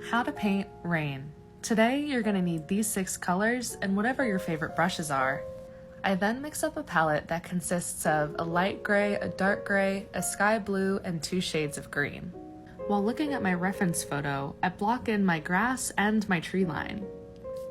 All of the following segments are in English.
How to paint rain. Today you're going to need these 6 colors and whatever your favorite brushes are. I then mix up a palette that consists of a light gray, a dark gray, a sky blue, and 2 shades of green. While looking at my reference photo, I block in my grass and my tree line.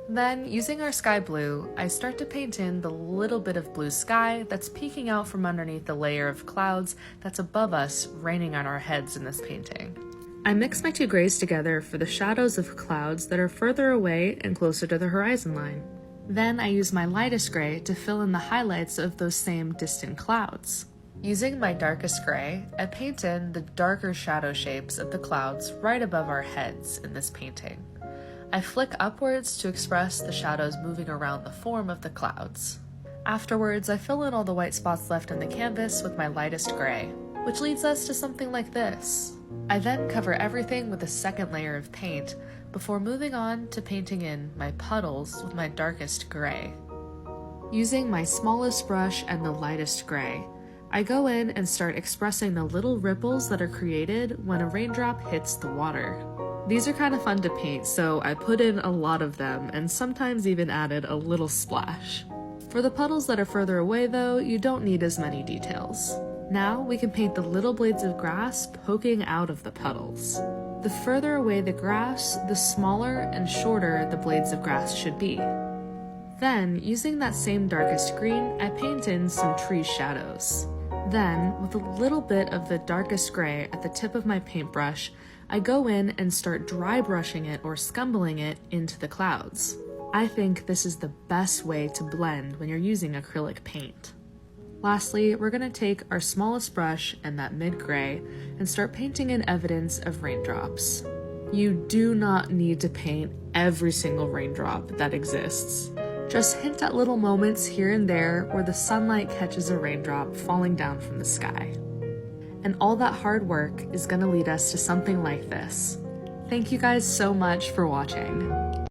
Then, using our sky blue, I start to paint in the little bit of blue sky that's peeking out from underneath the layer of clouds that's above us, raining on our heads in this painting. I mix my 2 grays together for the shadows of clouds that are further away and closer to the horizon line. Then I use my lightest gray to fill in the highlights of those same distant clouds. Using my darkest gray, I paint in the darker shadow shapes of the clouds right above our heads in this painting. I flick upwards to express the shadows moving around the form of the clouds. Afterwards, I fill in all the white spots left in the canvas with my lightest gray, which leads us to something like this. I then cover everything with a second layer of paint before moving on to painting in my puddles with my darkest gray. Using my smallest brush and the lightest gray, I go in and start expressing the little ripples that are created when a raindrop hits the water. These are kind of fun to paint, so I put in a lot of them and sometimes even added a little splash. For the puddles that are further away though, you don't need as many details. Now we can paint the little blades of grass poking out of the puddles. The further away the grass, the smaller and shorter the blades of grass should be. Then, using that same darkest green, I paint in some tree shadows. Then, with a little bit of the darkest gray at the tip of my paintbrush, I go in and start dry brushing it or scumbling it into the clouds. I think this is the best way to blend when you're using acrylic paint. Lastly, we're going to take our smallest brush and that mid-gray and start painting in evidence of raindrops. You do not need to paint every single raindrop that exists. Just hint at little moments here and there where the sunlight catches a raindrop falling down from the sky. And all that hard work is going to lead us to something like this. Thank you guys so much for watching.